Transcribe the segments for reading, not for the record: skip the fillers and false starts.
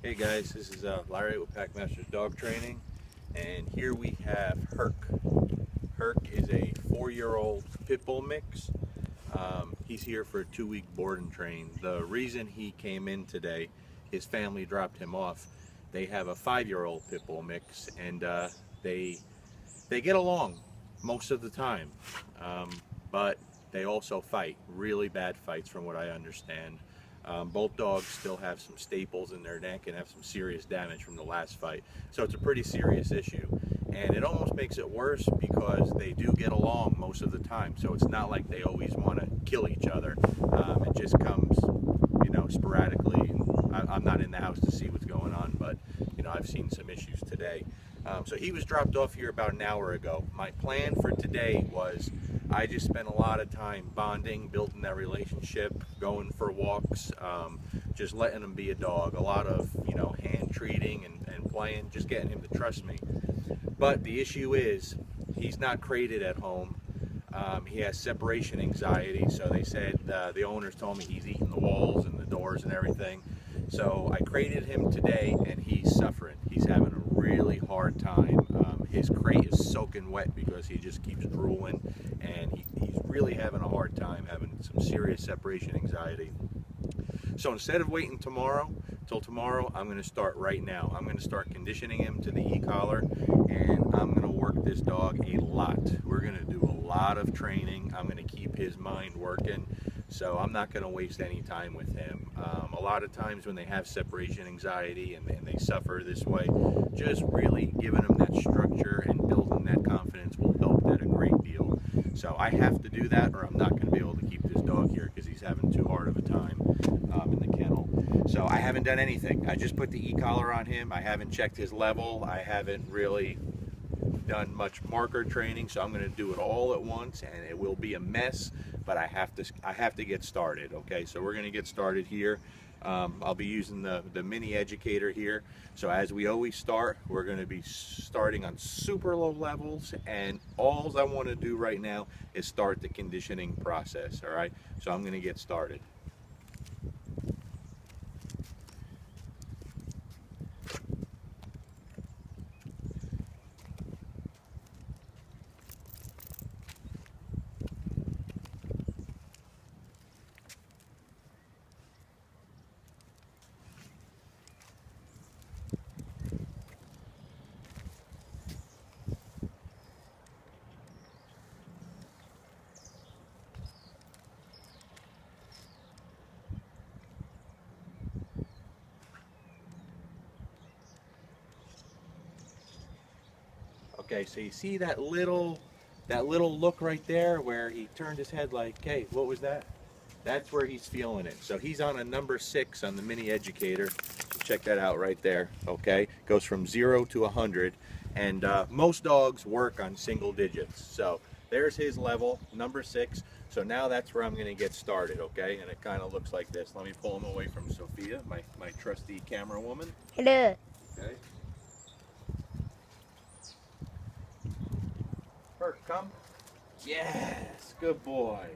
Hey guys, this is Larry with Packmasters Dog Training, and here we have Herc. Herc is a 4-year-old pit bull mix. He's here for a 2-week board and train. The reason he came in today, his family dropped him off. They have a 5-year-old pit bull mix, and they get along most of the time, but they also fight really bad fights from what I understand. Both dogs still have some staples in their neck and have some serious damage from the last fight. So it's a pretty serious issue. And it almost makes it worse because they do get along most of the time. So it's not like they always want to kill each other. It just comes, sporadically. I'm not in the house to see what's going on, but, I've seen some issues today. So he was dropped off here about an hour ago. My plan for today was I just spent a lot of time bonding, building that relationship, going for walks, just letting him be a dog. A lot of, hand treating and playing, just getting him to trust me. But the issue is he's not crated at home. He has separation anxiety, so they said, the owners told me he's eating the walls and the doors and everything. So I crated him today and he's suffering. He's having a really hard time. His crate is soaking wet because he just keeps drooling, and he's really having a hard time, having some serious separation anxiety. So instead of waiting till tomorrow, I'm going to start right now. I'm going to start conditioning him to the e-collar, and I'm going to work this dog a lot. We're going to do a lot of training. I'm going to keep his mind working. So I'm not going to waste any time with him. A lot of times when they have separation anxiety and they suffer this way, just really giving them that structure and building that confidence will help that a great deal. So I have to do that, or I'm not going to be able to keep this dog here because he's having too hard of a time in the kennel. So I haven't done anything. I just put the e-collar on him. I haven't checked his level. I haven't really done much marker training, so I'm going to do it all at once, and it will be a mess, but I have to get started. Okay, so we're going to get started here. I'll be using the mini educator here. So as we always start, we're going to be starting on super low levels, and all I want to do right now is start the conditioning process. All right, so I'm going to get started. Okay, so you see that little look right there where he turned his head like, hey, what was that? That's where he's feeling it. So he's on a number 6 on the mini educator. Check that out right there. Okay, goes from 0 to 100, and most dogs work on single digits. So there's his level, number 6. So now that's where I'm going to get started. Okay, and it kind of looks like this. Let me pull him away from Sophia, my trusty camera woman. Hello. Okay. Herc, come. Yes, good boy.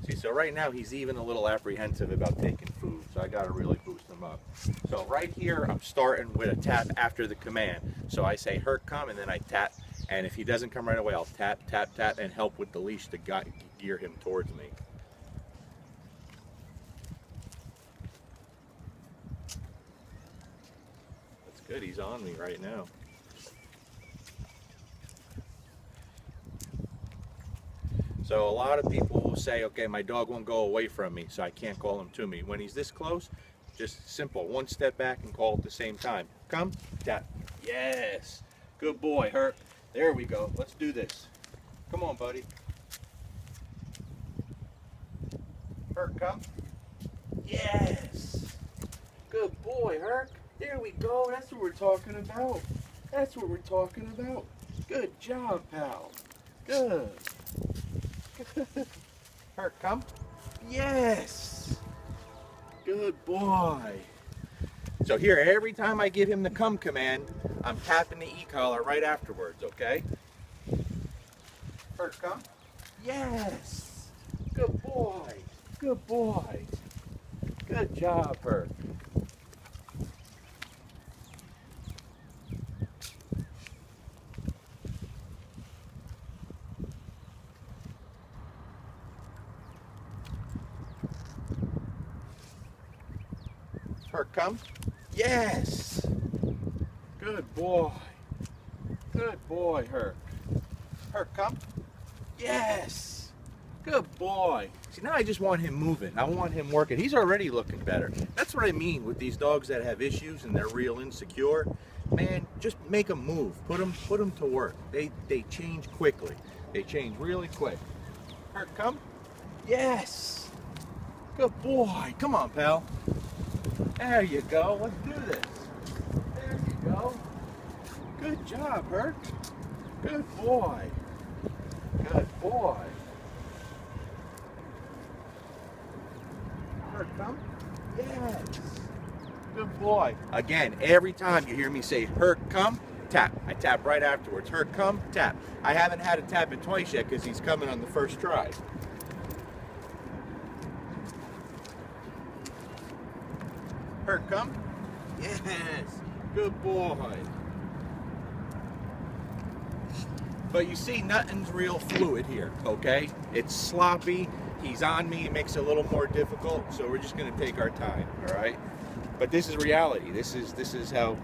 See, so right now he's even a little apprehensive about taking food, so I gotta really boost him up. So right here, I'm starting with a tap after the command. So I say, Herc, come, and then I tap, and if he doesn't come right away, I'll tap, tap, tap, and help with the leash to gear him towards me. That's good, he's on me right now. So a lot of people will say, okay, my dog won't go away from me, so I can't call him to me. When he's this close, just simple, one step back and call at the same time. Come, tap. Yes, good boy, Herc. There we go, let's do this. Come on, buddy. Herc, come. Yes, good boy, Herc. There we go, that's what we're talking about. That's what we're talking about. Good job, pal. Good. Herc, come. Yes. Good boy. So here, every time I give him the come command, I'm tapping the e-collar right afterwards, okay? Herc, come. Yes. Good boy. Good boy. Good job, Herc. Herc, come. Yes. Good boy. Good boy, Herc. Herc, come. Yes. Good boy. See, now I just want him moving. I want him working. He's already looking better. That's what I mean with these dogs that have issues and they're real insecure. Man, just make them move. Put them to work. They change quickly. They change really quick. Herc, come. Yes. Good boy. Come on, pal. There you go. Let's do this. There you go. Good job, Herc. Good boy. Good boy. Herc, come. Yes. Good boy. Again, every time you hear me say Herc, come, tap. I tap right afterwards. Herc, come, tap. I haven't had to tap it twice yet because he's coming on the first try. Herc, come. Yes. Good boy. But you see, nothing's real fluid here, okay? It's sloppy. He's on me. It makes it a little more difficult. So we're just going to take our time, all right? But this is reality. This is how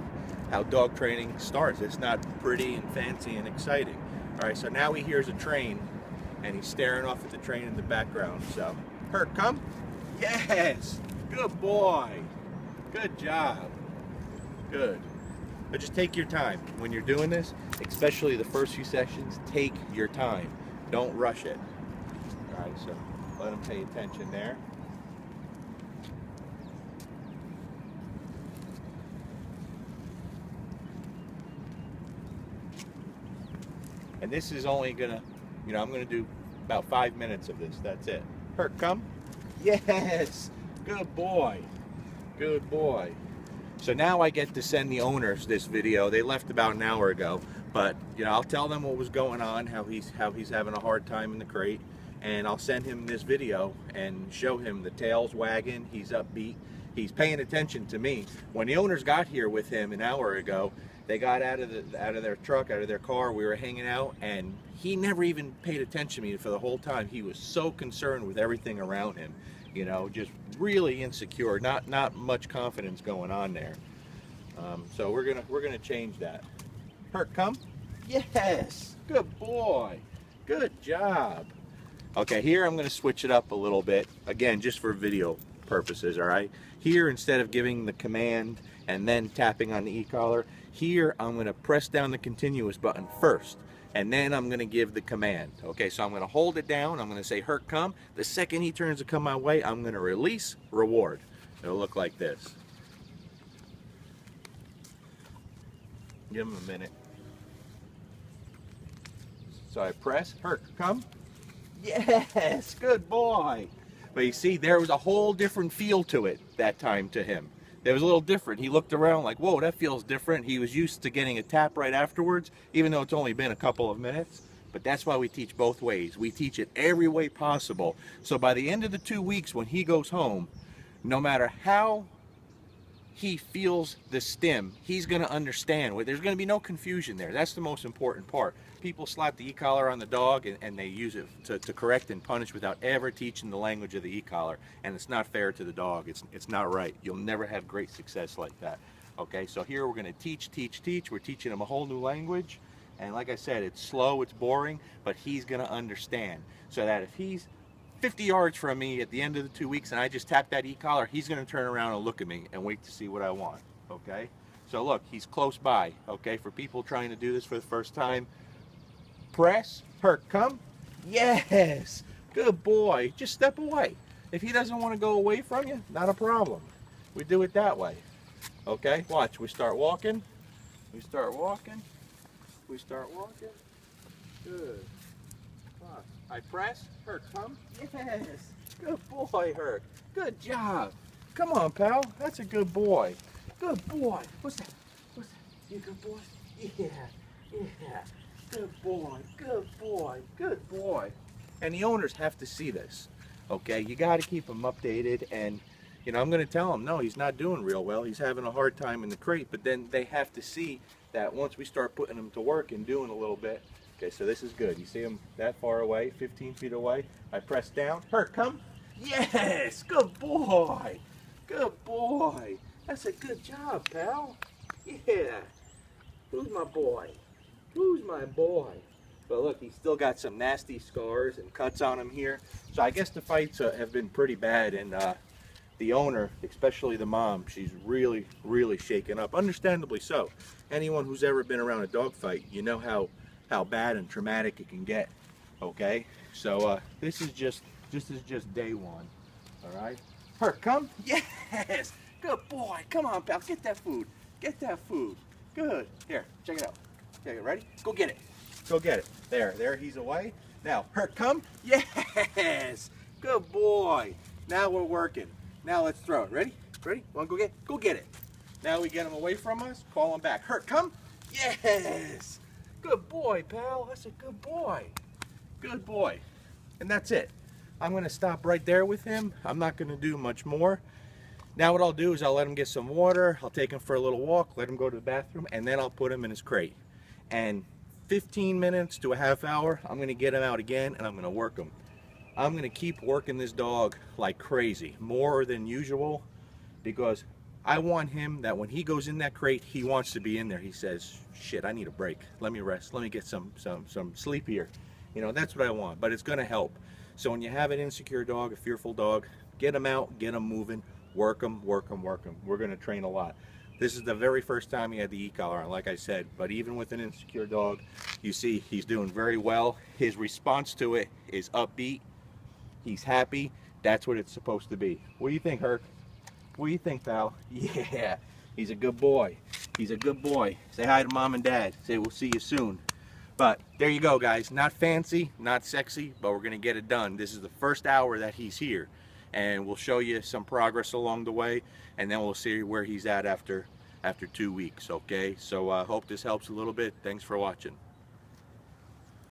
dog training starts. It's not pretty and fancy and exciting. All right, so now he hears a train, and he's staring off at the train in the background. So, Herc, come. Yes. Good boy. Good job. Good. But just take your time when you're doing this, especially the first few sessions. Take your time. Don't rush it. All right, so let him pay attention there. And this is only gonna, I'm gonna do about 5 minutes of this. That's it. Herc, come. Yes. Good boy. Good boy. So now I get to send the owners this video. They left about an hour ago, but I'll tell them what was going on, how he's having a hard time in the crate, and I'll send him this video and show him the tail's wagging. He's upbeat. He's paying attention to me. When the owners got here with him an hour ago, they got out of their truck, out of their car. We were hanging out, and he never even paid attention to me for the whole time. He was so concerned with everything around him. Just really insecure, not much confidence going on there. So we're gonna change that. Herc, come. Yes. Good boy. Good job. Okay, here I'm gonna switch it up a little bit. Again, just for video purposes. All right. Here, instead of giving the command and then tapping on the e-collar, here I'm gonna press down the continuous button first, and then I'm going to give the command. Okay, so I'm going to hold it down. I'm going to say, Herc, come. The second he turns to come my way, I'm going to release, reward. It'll look like this. Give him a minute. So I press, Herc, come. Yes, good boy. But you see, there was a whole different feel to it that time to him. It was a little different. He looked around like, whoa, that feels different. He was used to getting a tap right afterwards, even though it's only been a couple of minutes. But that's why we teach both ways. We teach it every way possible. So by the end of the 2 weeks, when he goes home, no matter how he feels the stim, he's going to understand. There's going to be no confusion there. That's the most important part. People slap the e-collar on the dog and they use it to correct and punish without ever teaching the language of the e-collar, and it's not fair to the dog. It's not right. You'll never have great success like that. Okay, so here we're going to teach. We're teaching him a whole new language, and like I said, it's slow, it's boring, but he's going to understand. So that if he's 50 yards from me at the end of the 2 weeks and I just tap that e-collar, he's going to turn around and look at me and wait to see what I want. Okay, so look, he's close by. Okay, for people trying to do this for the first time, press, Herc, come. Yes, good boy. Just step away. If he doesn't want to go away from you, not a problem. We do it that way. Okay, watch. We start walking. We start walking. We start walking. Good. I press, Herc, come. Yes, good boy, Herc. Good job. Come on, pal. That's a good boy. Good boy. What's that? What's that? You good boy? Yeah. Yeah. Good boy. Good boy. Good boy. And the owners have to see this. Okay, you got to keep them updated, and I'm going to tell them, no, he's not doing real well. He's having a hard time in the crate, but then they have to see that once we start putting him to work and doing a little bit. Okay, so this is good. You see him that far away, 15 feet away. I press down. Herc, come. Yes, good boy. Good boy. That's a good job, pal. Yeah. Who's my boy? Who's my boy? But look, he's still got some nasty scars and cuts on him here. So I guess the fights have been pretty bad, and the owner, especially the mom, she's really, really shaken up. Understandably so. Anyone who's ever been around a dog fight, you know how bad and traumatic it can get. Okay, so this is just day one. All right, Herc, come. Yes, good boy. Come on, pal. Get that food. Get that food. Good. Here, check it out. Okay, ready? Go get it. Go get it. There. He's away. Now, Herc, come. Yes. Good boy. Now we're working. Now let's throw it. Ready? Ready? Want to go get? Go get it. Now we get him away from us. Call him back. Herc, come. Yes. Good boy, pal. That's a good boy. Good boy. And that's it. I'm going to stop right there with him. I'm not going to do much more. Now what I'll do is I'll let him get some water. I'll take him for a little walk, let him go to the bathroom, and then I'll put him in his crate. And 15 minutes to a half hour, I'm going to get him out again and I'm going to work him. I'm going to keep working this dog like crazy, more than usual, because I want him that when he goes in that crate, he wants to be in there. He says, shit, I need a break. Let me rest. Let me get some sleep here. You know, that's what I want, but it's going to help. So when you have an insecure dog, a fearful dog, get him out, get him moving, work him. We're going to train a lot. This is the very first time he had the e-collar on, like I said, but even with an insecure dog, you see he's doing very well. His response to it is upbeat. He's happy. That's what it's supposed to be. What do you think, Herc? What do you think, pal? Yeah, he's a good boy. He's a good boy. Say hi to mom and dad. Say we'll see you soon. But there you go, guys. Not fancy, not sexy, but we're going to get it done. This is the first hour that he's here, and we'll show you some progress along the way, and then we'll see where he's at after 2 weeks, okay? So I hope this helps a little bit. Thanks for watching.